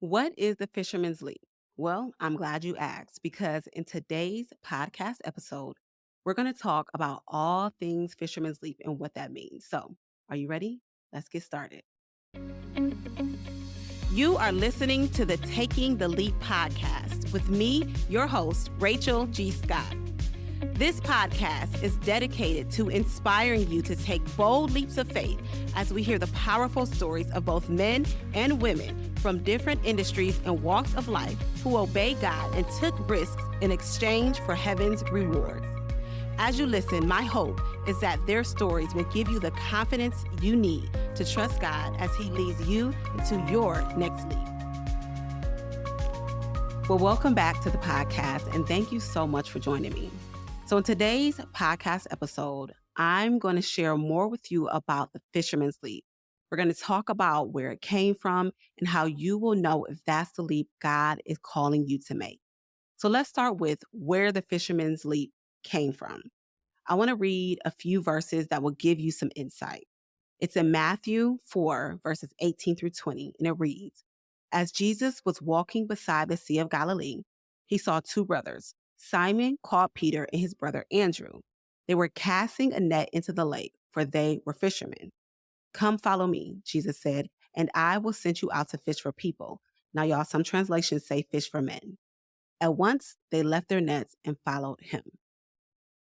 What is the fisherman's leap? Well, I'm glad you asked because in today's podcast episode, we're going to talk about all things fisherman's leap and what that means. So, are you ready? Let's get started. You are listening to the Taking the Leap podcast with me, your host, Rachel G. Scott. This podcast is dedicated to inspiring you to take bold leaps of faith as we hear the powerful stories of both men and women from different industries and walks of life who obeyed God and took risks in exchange for heaven's rewards. As you listen, my hope is that their stories will give you the confidence you need to trust God as He leads you into your next leap. Well, welcome back to the podcast, and thank you so much for joining me. So in today's podcast episode, I'm going to share more with you about the fisherman's leap. We're going to talk about where it came from and how you will know if that's the leap God is calling you to make. So let's start with where the fisherman's leap came from. I want to read a few verses that will give you some insight. It's in Matthew 4, verses 18 through 20, and it reads, "As Jesus was walking beside the Sea of Galilee, he saw two brothers, Simon, called Peter, and his brother Andrew. They were casting a net into the lake, for they were fishermen. 'Come follow me,' Jesus said, 'and I will send you out to fish for people.'" Now, y'all, some translations say fish for men. At once, they left their nets and followed him.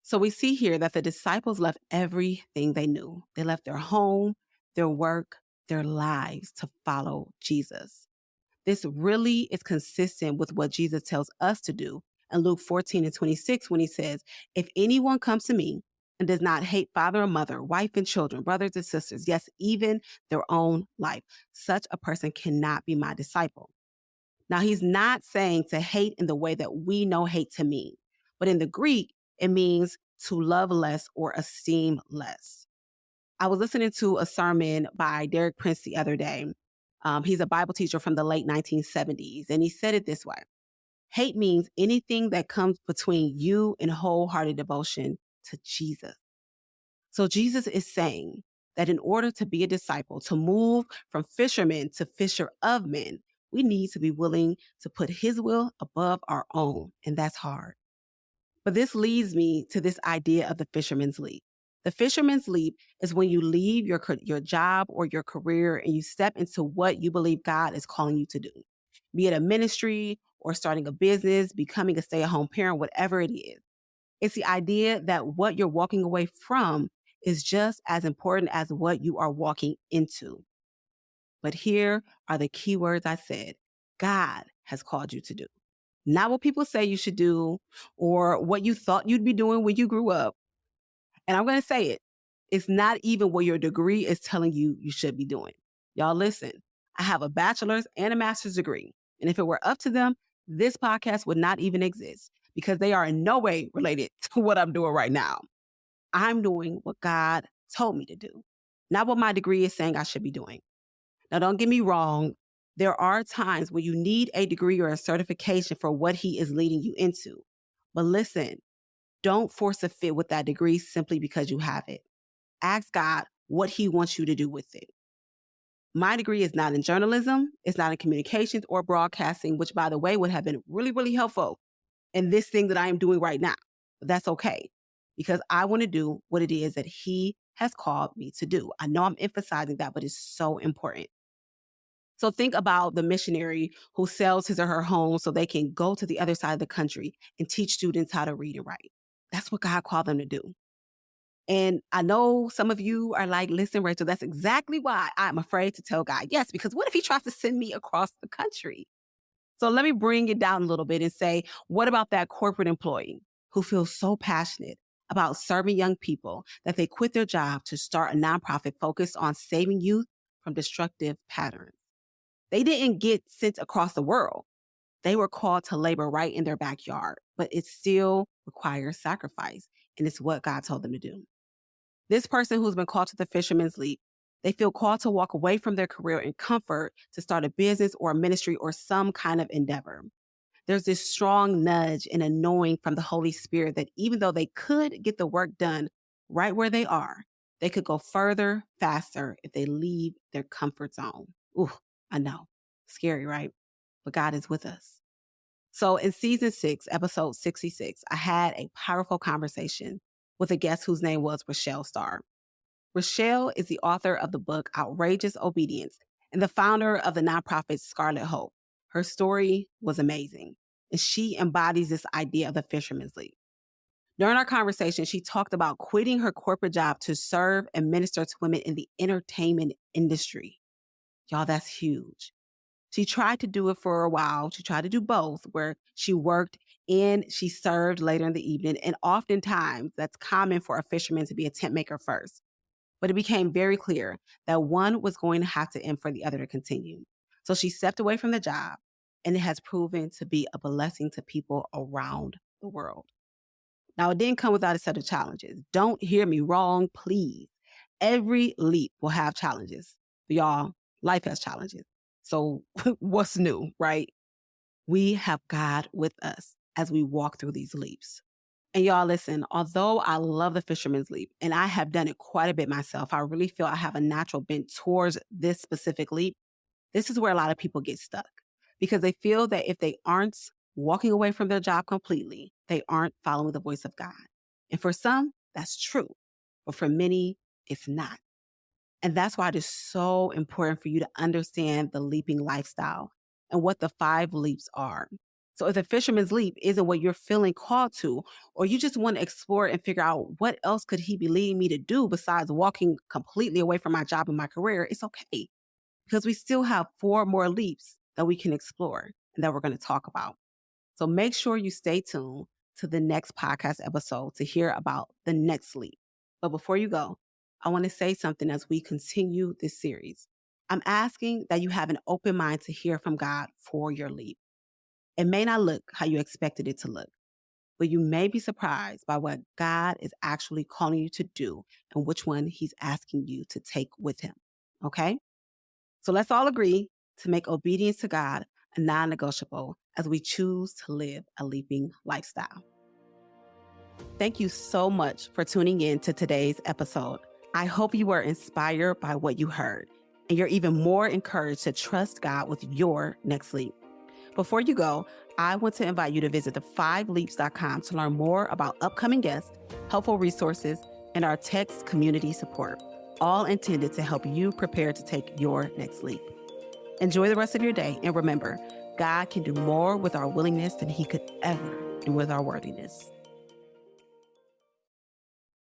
So we see here that the disciples left everything they knew. They left their home, their work, their lives to follow Jesus. This really is consistent with what Jesus tells us to do in Luke 14 and 26 when he says, "If anyone comes to me and does not hate father or mother, wife and children, brothers and sisters, yes, even their own life, such a person cannot be my disciple." Now, he's not saying to hate in the way that we know hate to mean, but in the Greek, it means to love less or esteem less. I was listening to a sermon by Derek Prince the other day. He's a Bible teacher from the late 1970s, and he said it this way: hate means anything that comes between you and wholehearted devotion to Jesus. So Jesus is saying that in order to be a disciple, to move from fishermen to fisher of men, we need to be willing to put his will above our own, and that's hard. But this leads me to this idea of the fisherman's leap. The fisherman's leap is when you leave your job or your career and you step into what you believe God is calling you to do, be it a ministry or starting a business, becoming a stay-at-home parent, whatever it is. It's the idea that what you're walking away from is just as important as what you are walking into. But here are the key words I said. God has called you to do. Not what people say you should do or what you thought you'd be doing when you grew up. And I'm going to say it. It's not even what your degree is telling you you should be doing. Y'all listen, I have a bachelor's and a master's degree. And if it were up to them, this podcast would not even exist because they are in no way related to what I'm doing right now. I'm doing what God told me to do, not what my degree is saying I should be doing. Now, don't get me wrong. There are times when you need a degree or a certification for what he is leading you into. But listen, don't force a fit with that degree simply because you have it. Ask God what he wants you to do with it. My degree is not in journalism, it's not in communications or broadcasting, which, by the way, would have been really, really helpful in this thing that I am doing right now. But that's okay, because I want to do what it is that he has called me to do. I know I'm emphasizing that, but it's so important. So think about the missionary who sells his or her home so they can go to the other side of the country and teach students how to read and write. That's what God called them to do. And I know some of you are like, listen, Rachel, that's exactly why I'm afraid to tell God yes, because what if he tries to send me across the country? So let me bring it down a little bit and say, what about that corporate employee who feels so passionate about serving young people that they quit their job to start a nonprofit focused on saving youth from destructive patterns? They didn't get sent across the world. They were called to labor right in their backyard, but it still requires sacrifice. And it's what God told them to do. This person who's been called to the fisherman's leap, they feel called to walk away from their career in comfort to start a business or a ministry or some kind of endeavor. There's this strong nudge and a knowing from the Holy Spirit that even though they could get the work done right where they are, they could go further, faster if they leave their comfort zone. Ooh, I know. Scary, right? but God is with us. So in season 6, episode 66, I had a powerful conversation with a guest whose name was Rochelle Starr. Rochelle is the author of the book Outrageous Obedience and the founder of the nonprofit Scarlet Hope. Her story was amazing, and she embodies this idea of the Fisherman's Leap. During our conversation, she talked about quitting her corporate job to serve and minister to women in the entertainment industry. Y'all, that's huge. She tried to do it for a while. She tried to do both, where she worked and she served later in the evening. And oftentimes, that's common for a fisherman to be a tent maker first. But it became very clear that one was going to have to end for the other to continue. So she stepped away from the job, and it has proven to be a blessing to people around the world. Now, it didn't come without a set of challenges. Don't hear me wrong, please. Every leap will have challenges. But y'all, life has challenges. So what's new, right? We have God with us as we walk through these leaps. And y'all, listen, although I love the Fisherman's Leap, and I have done it quite a bit myself, I really feel I have a natural bent towards this specific leap. This is where a lot of people get stuck because they feel that if they aren't walking away from their job completely, they aren't following the voice of God. And for some, that's true. But for many, it's not. And that's why it is so important for you to understand the leaping lifestyle and what the 5 leaps are. So if the Fisherman's Leap isn't what you're feeling called to, or you just want to explore and figure out what else could he be leading me to do besides walking completely away from my job and my career, it's okay. Because we still have 4 more leaps that we can explore and that we're going to talk about. So make sure you stay tuned to the next podcast episode to hear about the next leap. But before you go, I want to say something as we continue this series. I'm asking that you have an open mind to hear from God for your leap. It may not look how you expected it to look, but you may be surprised by what God is actually calling you to do and which one he's asking you to take with him. Okay? So let's all agree to make obedience to God a non-negotiable as we choose to live a leaping lifestyle. Thank you so much for tuning in to today's episode. I hope you were inspired by what you heard, and you're even more encouraged to trust God with your next leap. Before you go, I want to invite you to visit the5leaps.com to learn more about upcoming guests, helpful resources, and our text community support, all intended to help you prepare to take your next leap. Enjoy the rest of your day, and remember, God can do more with our willingness than he could ever do with our worthiness.